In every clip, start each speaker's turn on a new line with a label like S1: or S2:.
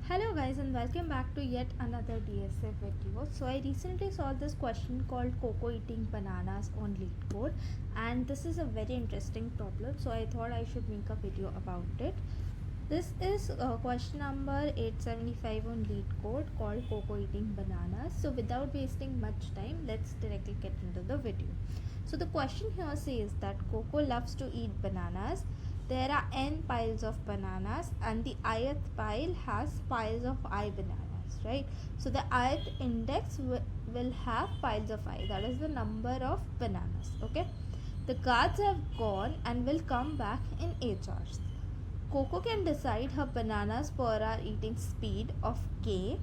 S1: Hello guys and welcome back to yet another DSA video. So I recently saw this question called Koko Eating Bananas on Leetcode, and this is a very interesting problem, so I thought I should make a video about it. This is question number 875 on Leetcode called Koko Eating Bananas. So without wasting much time, let's directly get into the video. So the question here says that Koko loves to eat bananas. There are n piles of bananas and the ith pile has piles of I bananas, right? So the ith index will have piles of I, that is the number of bananas, okay? The guards have gone and will come back in 8 hours. Koko can decide her bananas per hour eating speed of k.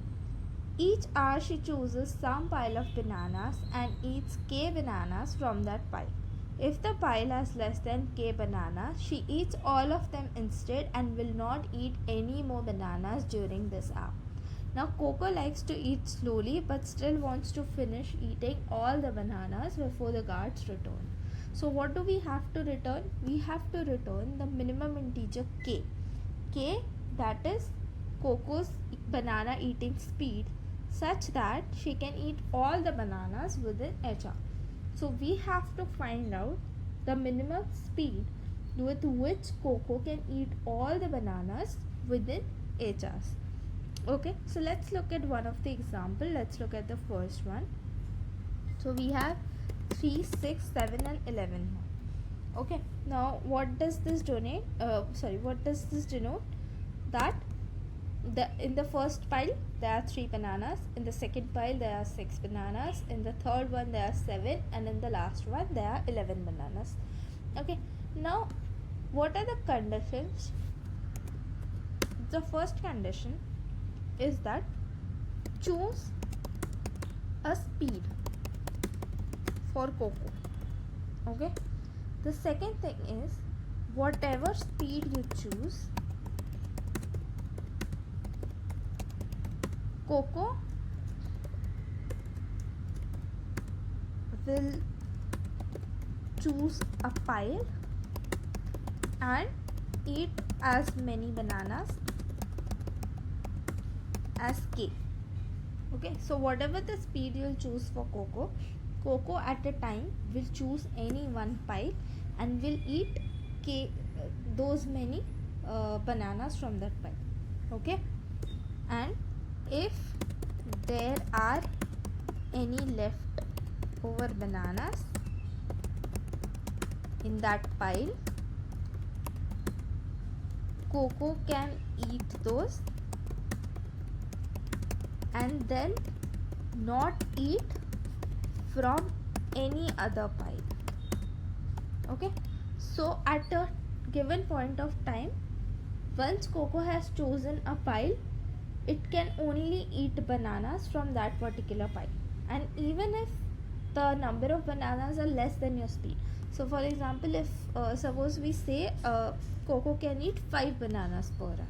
S1: Each hour she chooses some pile of bananas and eats k bananas from that pile. If the pile has less than k bananas, she eats all of them instead and will not eat any more bananas during this hour. Now Koko likes to eat slowly but still wants to finish eating all the bananas before the guards return. So what do we have to return? We have to return the minimum integer k. K, that is Koko's banana eating speed, such that she can eat all the bananas within h hour. So we have to find out the minimum speed with which Koko can eat all the bananas within h hours. Okay, so let's look at one of the example. Let's look at the first one. So we have 3, 6, 7 and 11. Okay, now what does this denote? That in the first pile there are 3 bananas, in the second pile there are 6 bananas, in the third one there are 7, and in the last one there are 11 bananas. Okay, now what are the conditions? The first condition is that choose a speed for Koko. Okay, the second thing is whatever speed you choose, Koko will choose a pile and eat as many bananas as k. Okay, so whatever the speed you'll choose for Koko, Koko at a time will choose any one pile and will eat k those many bananas from that pile. Okay, and if there are any left over bananas in that pile, Koko can eat those and then not eat from any other pile. Okay, so at a given point of time, once Koko has chosen a pile, it can only eat bananas from that particular pile, and even if the number of bananas are less than your speed. So for example, if suppose we say Koko can eat 5 bananas per hour,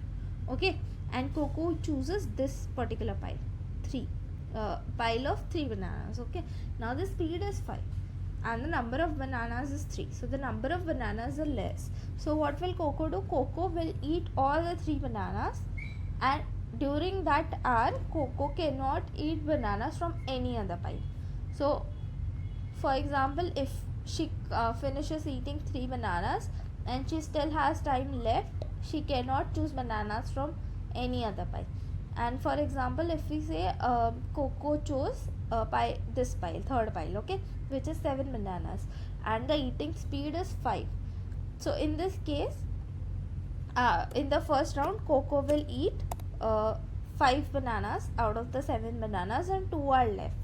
S1: okay, and Koko chooses this particular pile, 3 pile of 3 bananas. Okay, now the speed is 5 and the number of bananas is 3, so the number of bananas are less. So what will Koko do? Koko will eat all the 3 bananas, and during that hour Koko cannot eat bananas from any other pile. So for example, if she finishes eating 3 bananas and she still has time left, she cannot choose bananas from any other pile. And for example, if we say Koko chose this pile, third pile, okay, which is 7 bananas, and the eating speed is 5. So in this case, in the first round Koko will eat 5 bananas out of the 7 bananas and 2 are left.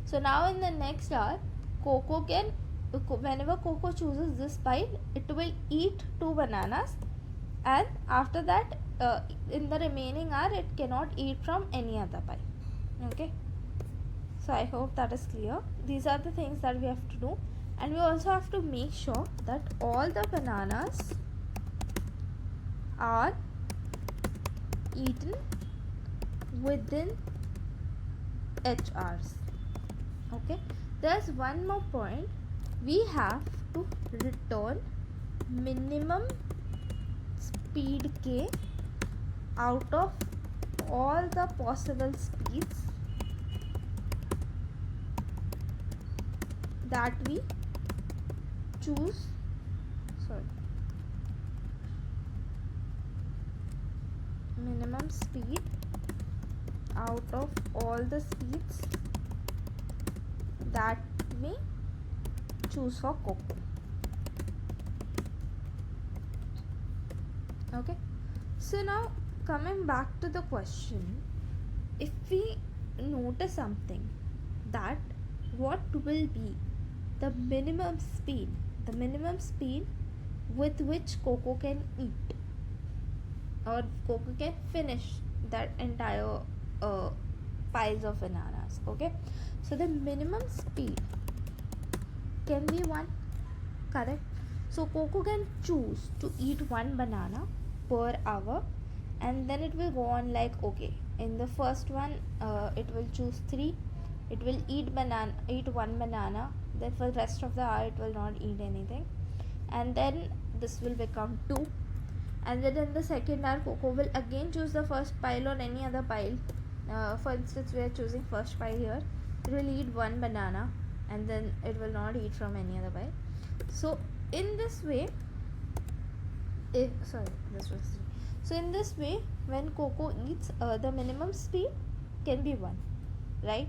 S1: So now in the next hour, Koko can, whenever Koko chooses this pile, it will eat 2 bananas, and after that in the remaining hour it cannot eat from any other pile. Okay, so I hope that is clear. These are the things that we have to do, and we also have to make sure that all the bananas are eaten within h hours. Okay, there's one more point. We have to return minimum speed k out of all the possible speeds that we choose, minimum speed out of all the speeds that we choose for Koko. Okay, so now coming back to the question, if we notice something, that what will be the minimum speed with which Koko can eat, or Koko can finish that entire piles of bananas. Okay, so the minimum speed can be 1, correct? So Koko can choose to eat 1 banana per hour, and then it will go on like, okay, in the first one it will choose 3, it will eat 1 banana, then for the rest of the hour it will not eat anything, and then this will become 2, and then in the second hour Koko will again choose the first pile or any other pile. For instance, we are choosing first pile here, it will eat 1 banana and then it will not eat from any other pile. So in this way, so in this way, when Koko eats, the minimum speed can be 1, right?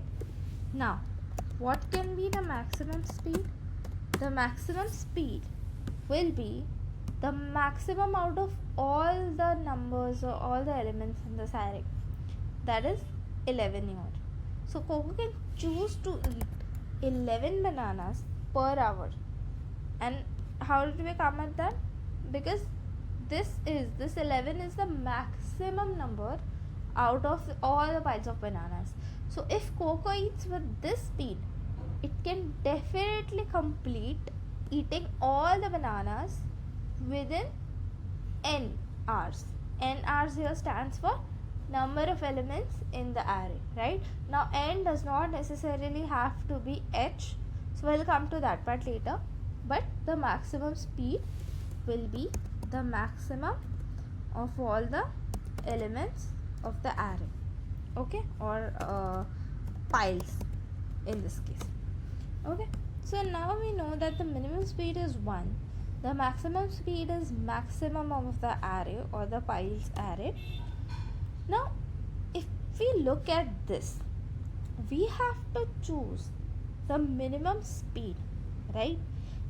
S1: Now what can be the maximum speed? The maximum speed will be the maximum out of all the numbers or all the elements in this array, that is 11 here. So Koko can choose to eat 11 bananas per hour. And how did we come at that? Because this 11 is the maximum number out of all the piles of bananas. So if Koko eats with this speed, it can definitely complete eating all the bananas within n hours. N hours here stands for number of elements in the array, right? Now n does not necessarily have to be h, so we'll come to that part later, but the maximum speed will be the maximum of all the elements of the array, okay, or piles in this case. Okay, so now we know that the minimum speed is 1, the maximum speed is maximum of the array or the piles array. Now if we look at this, we have to choose the minimum speed, right?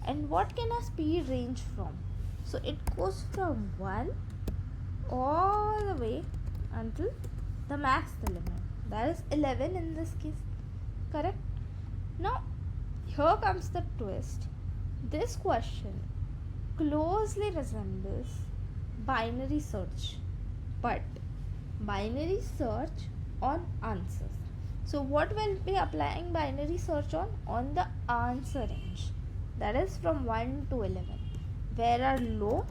S1: And what can a speed range from? So it goes from 1 all the way until the max element, that is 11 in this case, correct? Now here comes the twist. This question closely resembles binary search, but binary search on answers. So what will be applying binary search on? On the answer range, that is from 1 to 11, where our low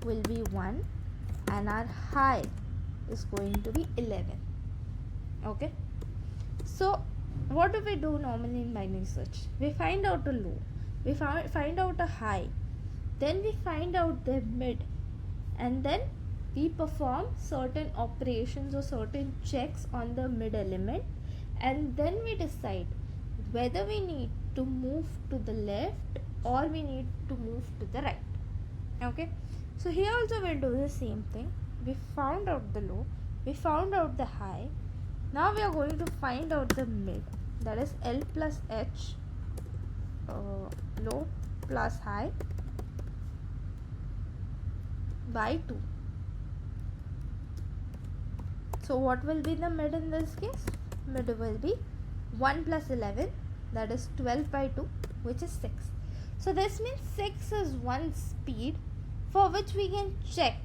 S1: will be 1 and our high is going to be 11. Okay, so what do we do normally in binary search? We find out a low, we find out a high, then we find out the mid, and then we perform certain operations or certain checks on the mid element, and then we decide whether we need to move to the left or we need to move to the right. Okay, so here also we'll do the same thing. We found out the low, we found out the high, now we are going to find out the mid, that is L plus H, low plus high by 2. So what will be the mid in this case? Mid will be 1 plus 11, that is 12 by 2, which is 6. So this means 6 is one speed for which we can check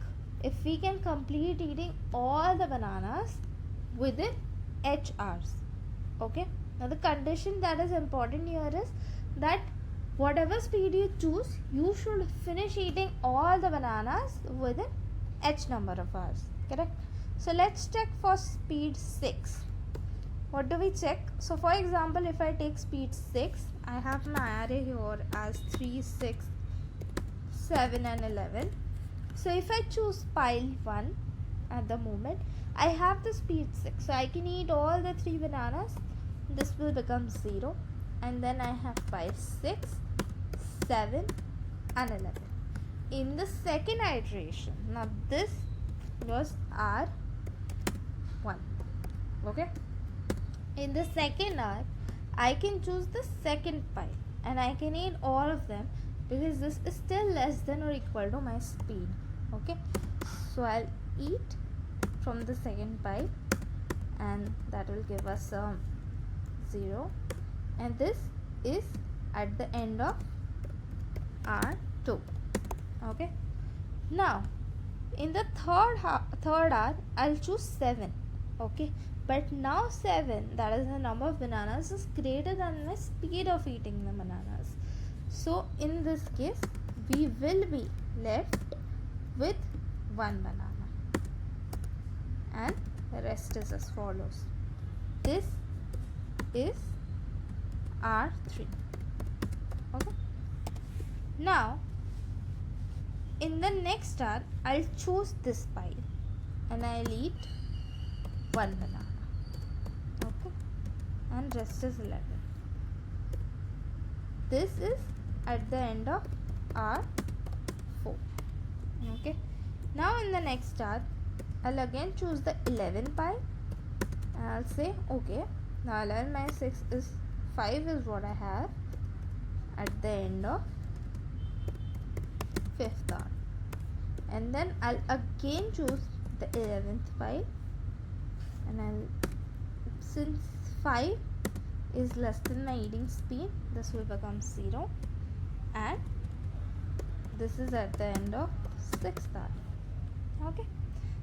S1: if we can complete eating all the bananas within h hours. Okay, now the condition that is important here is that whatever speed you choose, you should finish eating all the bananas within h number of hours, correct? So let's check for speed 6. What do we check? So for example, if I take speed 6, I have my array here as 3, 6, 7 and 11. So if I choose pile 1, at the moment. I have the speed 6, so I can eat all the 3 bananas. This will become 0, and then I have 5, 6, 7 and 11. In the second iteration, now this was R1. Okay, in the second R, I can choose the second pile and I can eat all of them because this is still less than or equal to my speed. Okay, so I'll eat from the second pile and that will give us 0, and this is at the end of R2. Okay, now in the third R, I'll choose 7. Okay, but now 7, that is the number of bananas, is greater than my speed of eating the bananas. So in this case, we will be left with 1 banana, and the rest is as follows. This is R3. Okay, now in the next R, I'll choose this pile and I'll eat 1 banana. Okay, and rest is 11. This is at the end of R4. Okay, now in the next R, I'll again choose the 11 pile and I'll say okay, now 11 minus 6 is 5 is what I have at the end of 5th R, and then I'll again choose the 11th pile, and since 5 is less than my eating speed, this will become 0, and this is at the end of 6th R. Okay,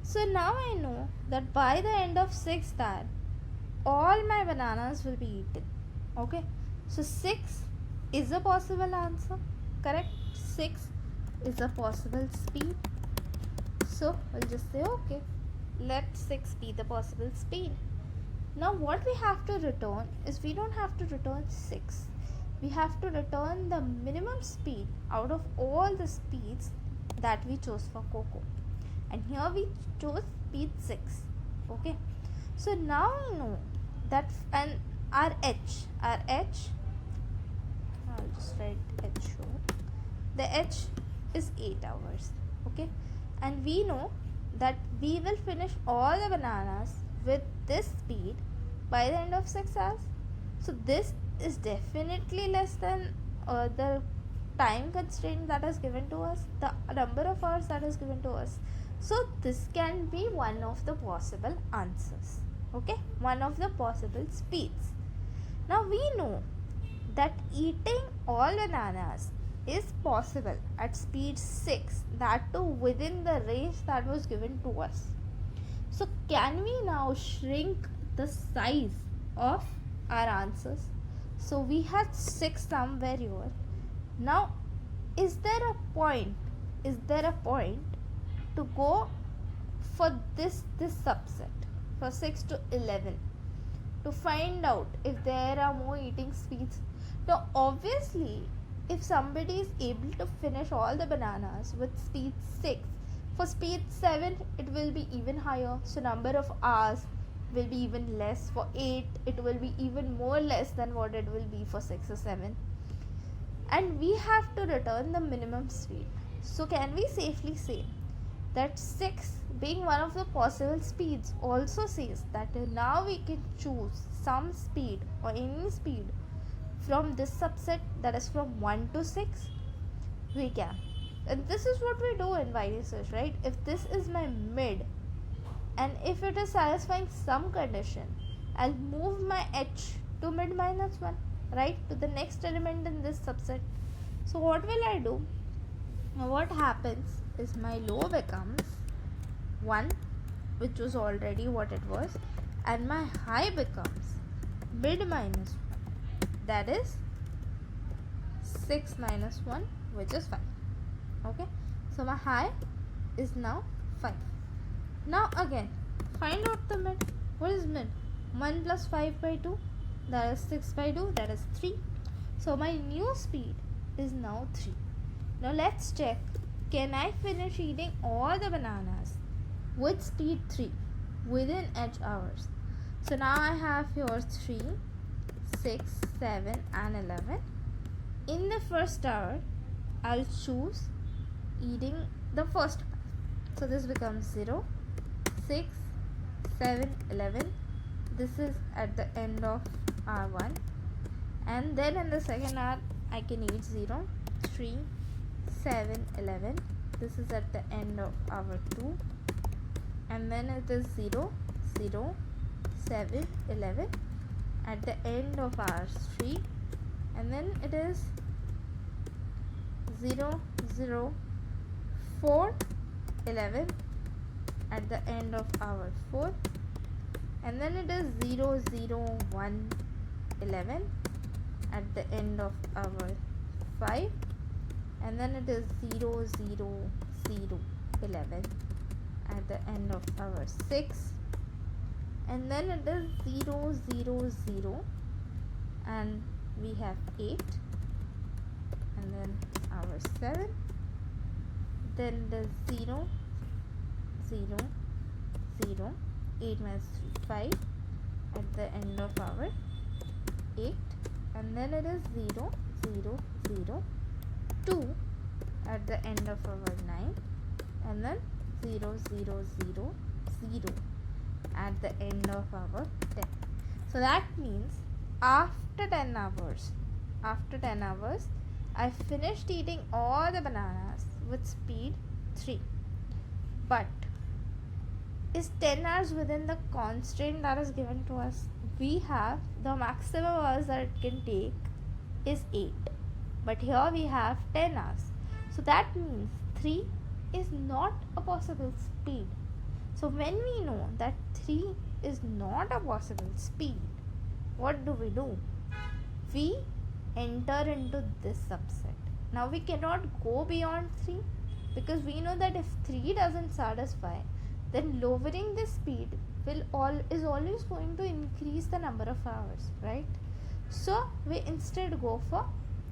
S1: so now I know that by the end of 6th R, all my bananas will be eaten. Okay, so 6 is a possible answer, correct? 6 is a possible speed, so we'll just say okay, let 6 be the possible speed. Now what we have to return is, we don't have to return 6, we have to return the minimum speed out of all the speeds that we chose for Koko, and here we chose speed 6. Okay, so now I know that, and our H, I'll just write H here. The H is 8 hours. Okay, and we know that we will finish all the bananas with this speed by the end of 6 hours. So this is definitely less than the time constraint that is given to us, the number of hours that is given to us. So this can be one of the possible answers. Okay, one of the possible speeds. Now we know that eating all bananas is possible at speed 6, that too within the range that was given to us. So can we now shrink the size of our answers? So we had 6 somewhere here. Now is there a point to go for this subset, for 6 to 11, to find out if there are more eating speeds? Now obviously, if somebody is able to finish all the bananas with speed 6, for speed 7 it will be even higher, so number of hours will be even less. For 8 it will be even more less than what it will be for 6 or 7, and we have to return the minimum speed. So can we safely say that 6, being one of the possible speeds, also says that now we can choose some speed or any speed from this subset, that is from 1 to 6? We can. And this is what we do in binary search, right? If this is my mid, and if it is satisfying some condition, I'll move my H to mid minus 1, right, to the next element in this subset. So what will I do? Now what happens is, my low becomes 1, which was already what it was, and my high becomes mid minus 1, that is 6 minus 1, which is 5. Okay, so my high is now 5. Now again, find out the mid. What is mid? 1 plus 5 by 2, that is 6 by 2, that is 3. So my new speed is now 3. Now let's check, can I finish eating all the bananas with speed 3 within edge hours. So now I have here 3, 6, 7 and 11. In the first hour, I'll choose eating the first one. So this becomes 0, 6, 7, 11. This is at the end of hour 1. And then in the second hour, I can eat 0, 3, 7, 11. This is at the end of hour 2. And then it is 0, 0, 7, 11 at the end of hour 3. And then it is 0, 0, 4, 11 at the end of hour 4. And then it is 0, 0, 1, 11 at the end of hour 5. And then it is 0, 0, 0, 11 at the end of hour 6. And then it is 0, 0, 0 and we have 8. And then hour 7. Then it is 0, 0, 0, 8 minus 3, 5 at the end of hour 8. And then it is 0, 0, 0, 2 at the end of hour 9. And then 0, 0, 0, 0 at the end of hour 10. So that means after 10 hours, I finished eating all the bananas with speed 3. But is 10 hours within the constraint that is given to us? We have the maximum hours that it can take is 8. But here we have 10 hours. So that means 3 is not a possible speed. So when we know that 3 is not a possible speed, what do? We enter into this subset. Now we cannot go beyond 3 because we know that if 3 doesn't satisfy, then lowering the speed is always going to increase the number of hours, right? So we instead go for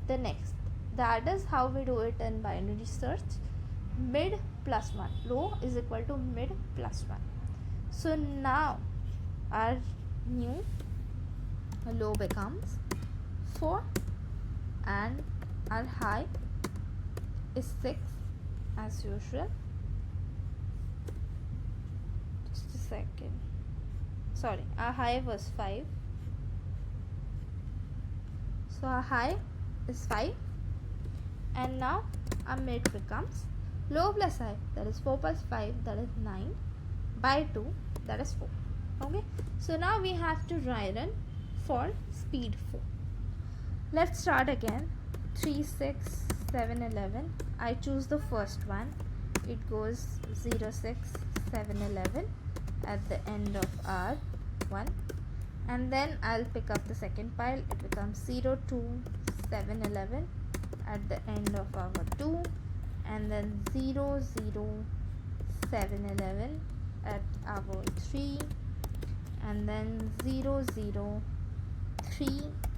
S1: the next. That is how we do it in binary search. Mid plus 1. Low is equal to mid plus 1. So now our new low becomes 4 and our high is 6 as usual. Just a second. Sorry, our high was 5. So our high is 5 and now our mid becomes low plus high, that is 4 plus 5, that is 9 by 2, that is 4. Okay, so now we have to run for speed 4. Let's start again. 3, 6, 7, 11. I choose the first one. It goes 0, 6, 7, 11 at the end of hour 1. And then I'll pick up the second pile. It becomes 0, 2, 7, 11 at the end of hour 2. And then 0, 0, 7, 11 at hour 3. And then 0, 0, 3,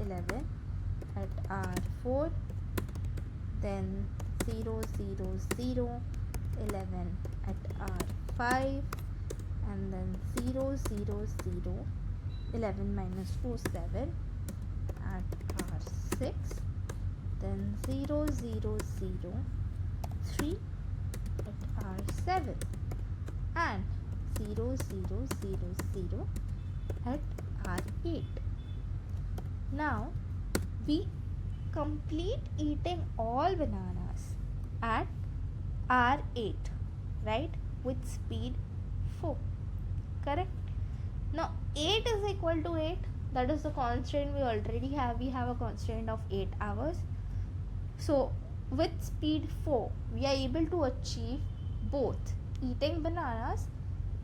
S1: 11 at hour 4. Then 0, 0, 0, 11 at hour 5. And then 0, 0, 0, 11 minus 4, 7 at hour 6. Then 0, 0, 0, 3 at hour 7 and 0, 0, 0, 0 at hour 8. Now we complete eating all bananas at hour 8, right, with speed 4, correct? Now 8 is equal to 8, that is the constraint we already have. We have a constraint of 8 hours. So with speed 4, we are able to achieve both eating bananas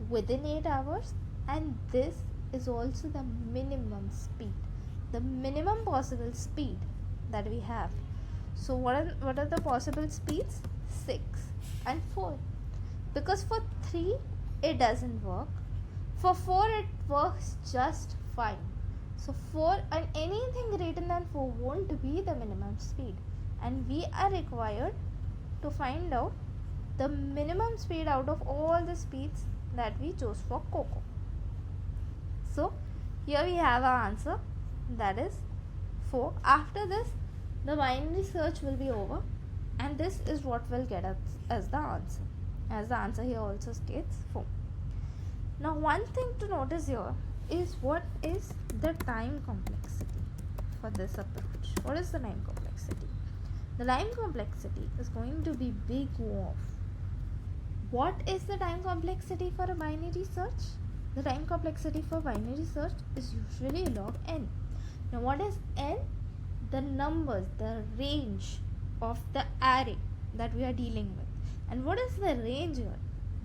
S1: within 8 hours, and this is also the minimum speed, the minimum possible speed that we have. So what are the possible speeds? 6 and 4. Because for 3 it doesn't work, for 4 it works just fine. So 4 and anything greater than 4 won't be the minimum speed, and we are required to find out the minimum speed out of all the speeds that we chose for Koko. So here we have our answer, that is 4. After this, the binary search will be over, and this is what will get us as the answer. As the answer here also states 4. Now one thing to notice here is what is the time complexity for this approach. What is the time complexity? The time complexity is going to be big O of. What is the time complexity for a binary search? The time complexity for binary search is usually log n. Now what is n? The numbers, the range of the array that we are dealing with. And what is the range here?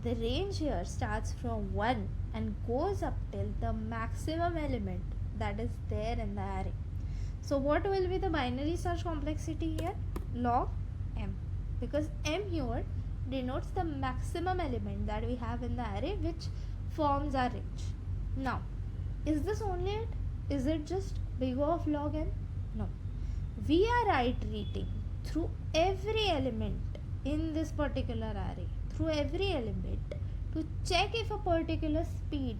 S1: The range here starts from 1 and goes up till the maximum element that is there in the array. So what will be the binary search complexity here? Log m, because m here denotes the maximum element that we have in the array, which forms our range. Now, is this only it? Is it just big O of log n? No. We are iterating through every element in this particular array, through every element, to check if a particular speed,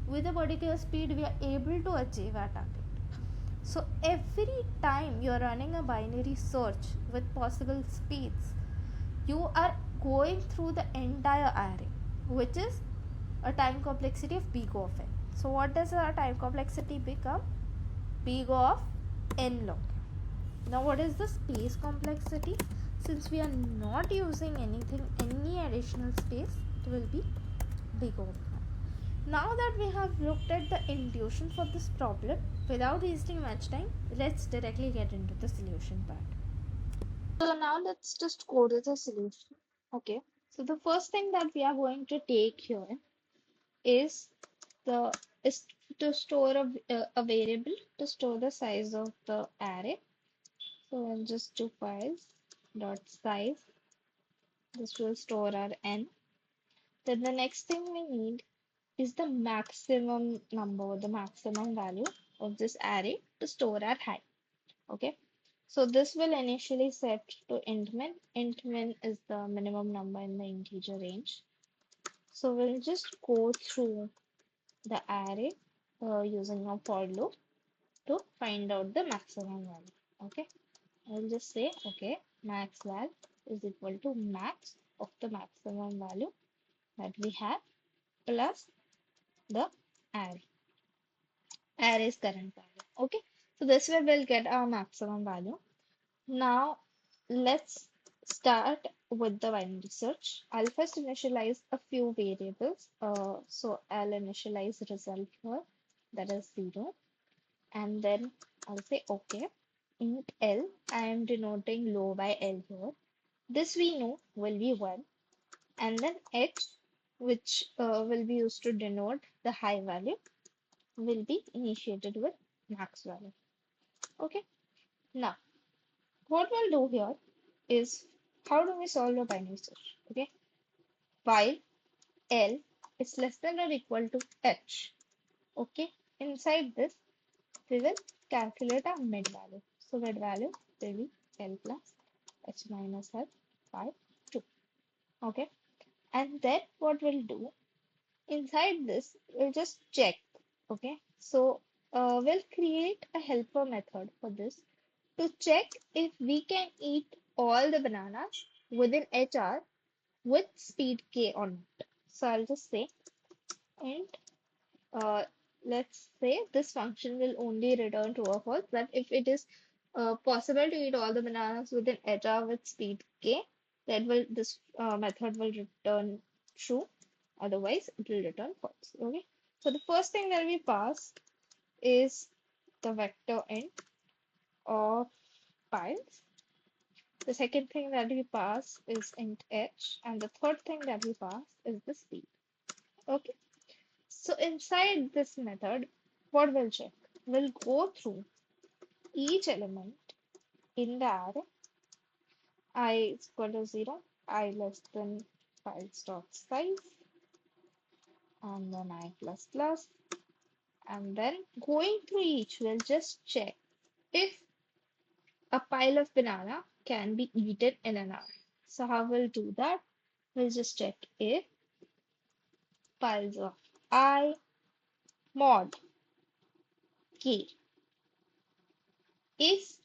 S1: with a particular speed we are able to achieve our target. So every time you are running a binary search with possible speeds, you are going through the entire array, which is a time complexity of big O of n. So what does our time complexity become? Big O of n log n. Now what is the space complexity? Since we are not using anything, any additional space, it will be big O of n. Now that we have looked at the intuition for this problem, without wasting much time, let's directly get into the solution part. So now let's just go to the solution. Okay. So the first thing that we are going to take here is the is to store a variable to store the size of the array. So I'll just do files dot size. This will store our n. Then the next thing we need is the maximum number, the maximum value of this array to store our height. Okay. So this will initially set to int min. Int min is the minimum number in the integer range. So we'll just go through the array using a for loop to find out the maximum value. Okay. I'll just say, okay, max val is equal to max of the maximum value that we have plus the array's current value. Okay. So this way we'll get our maximum value. Now let's start with the binary search. I'll first initialize a few variables. So I'll initialize result here, that is 0, and then I'll say okay. Int L, I am denoting low by L here. This we know will be 1, and then H, which will be used to denote the high value, will be initiated with max value. Okay. Now what we'll do here is, how do we solve a binary search? Okay, while L is less than or equal to H. Okay, inside this we will calculate our mid value. So mid value will be L plus H minus L by 2. Okay, and then what we'll do inside this, we'll just check. Okay, so we'll create a helper method for this to check if we can eat all the bananas within HR with speed k or not. So I'll just say int, uh, let's say this function will only return true or false, that if it is possible to eat all the bananas within HR with speed k, then this method will return true, otherwise it will return false. Okay, so the first thing that we pass is the vector int of piles. The second thing that we pass is int h, and the third thing that we pass is the speed. Okay, so inside this method, what we'll check? We'll go through each element in the array. I is equal to 0, I less than files dot size, and then I plus plus, and then going through each, we'll just check if a pile of banana can be eaten in an hour. So how we'll do that? We'll just check if piles of I mod k is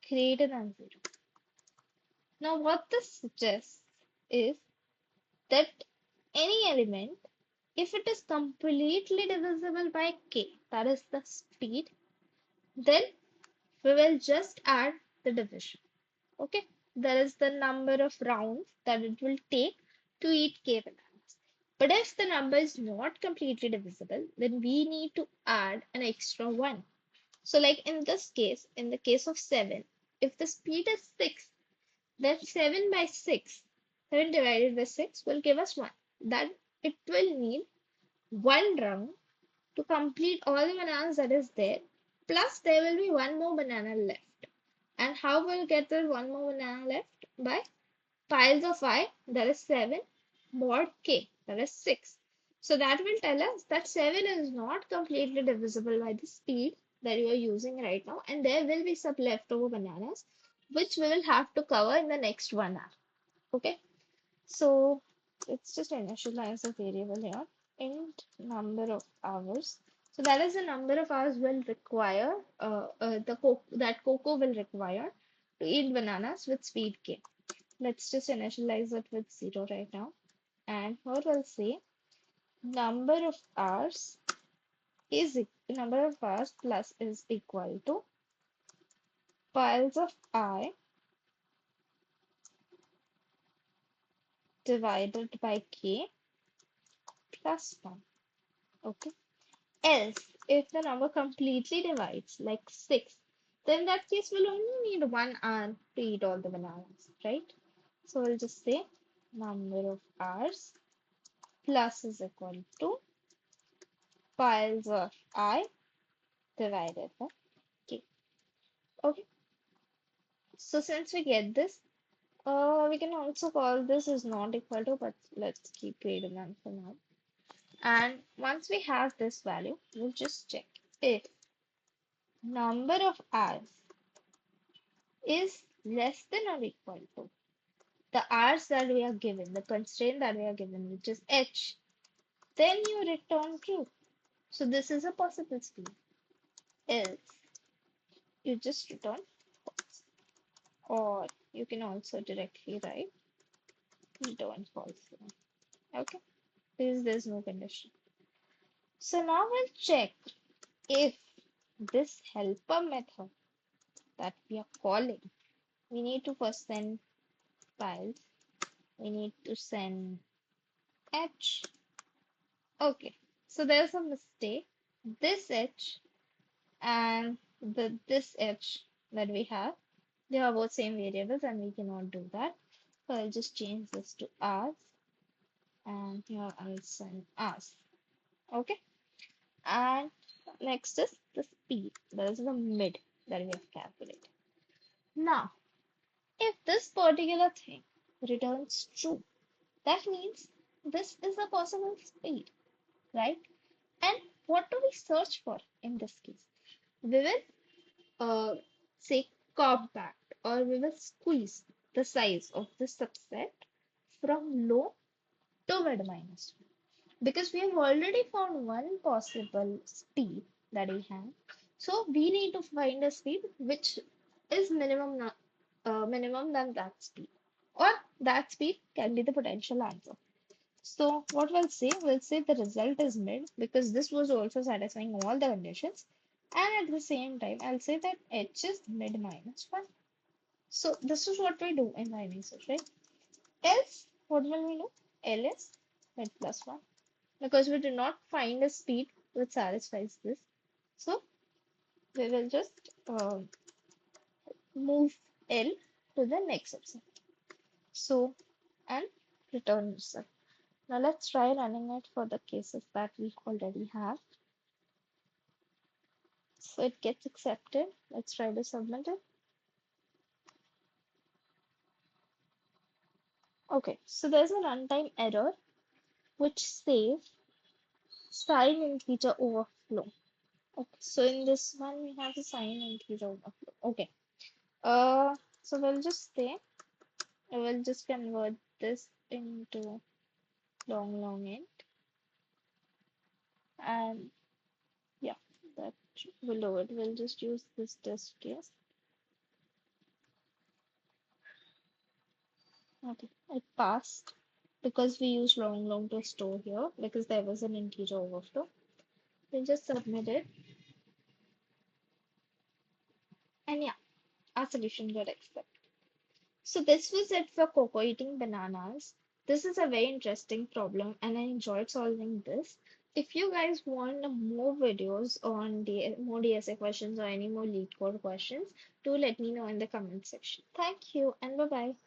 S1: greater than 0. Now, what this suggests is that any element, if it is completely divisible by k, that is the speed, then we will just add the division. Okay, that is the number of rounds that it will take to eat k bananas. But if the number is not completely divisible, then we need to add an extra one. So, like in this case, in the case of 7, if the speed is 6, then 7 by 6, 7 divided by 6 will give us 1. That it will need one round to complete all the bananas that is there, plus there will be one more banana left. And how will get the one more banana left? By piles of I, that is 7, mod k, that is 6. So that will tell us that 7 is not completely divisible by the speed that you are using right now, and there will be some leftover bananas which we will have to cover in the next 1 hour. Okay, so let's just initialize a variable here, int number of hours. So that is the number of hours will require that Coco will require to eat bananas with speed k. Let's just initialize it with 0 right now. And here we'll say number of hours number of hours plus is equal to piles of I divided by k plus 1. Okay. Else, if the number completely divides, like 6, then in that case we'll only need 1 hour to eat all the bananas, right? So we'll just say number of hours plus is equal to piles of I divided by k. Okay, so since we get this, we can also call this is not equal to, but let's keep greater than for now. And once we have this value, we'll just check if number of hours is less than or equal to the hours that we are given, the constraint that we are given, which is h, then you return true. So this is a possible speed. Else, you just return false. Or you can also directly write return false. Okay, because there's no condition. So now we'll check if this helper method that we are calling, we need to first send files, we need to send h. Okay, so there's a mistake. This h and this h that we have, they are both same variables and we cannot do that. So I'll just change this to ours and here I'll send ours. Okay, and next is the speed. That is the mid that we have calculated. Now, if this particular thing returns true, that means this is a possible speed, right? And what do we search for in this case? We will say compact or we will squeeze the size of the subset from low to mid minus 1 because we have already found one possible speed that we have. So we need to find a speed which is minimum than that speed, or that speed can be the potential answer. So what we'll say the result is mid because this was also satisfying all the conditions. And at the same time, I'll say that h is mid minus 1. So this is what we do in linear search, right? Else, what will we do? L is mid plus 1 because we did not find a speed which satisfies this. So we will just move L to the next subset. So, and return result. Now let's try running it for the cases that we already have. So it gets accepted. Let's try to submit it. Okay, so there's a runtime error which says sign integer overflow. Okay, so in this one we have the sign integer overflow. Okay, so we'll just say I will just convert this into long int. And yeah, that will do it. We'll just use this test case. Okay, it passed because we used long to store here because there was an integer overflow. We'll just submit it, and yeah, our solution got accepted. So this was it for Coco eating bananas. This is a very interesting problem and I enjoyed solving this. If you guys want more videos on more DSA questions or any more lead code questions, do let me know in the comment section. Thank you and bye bye.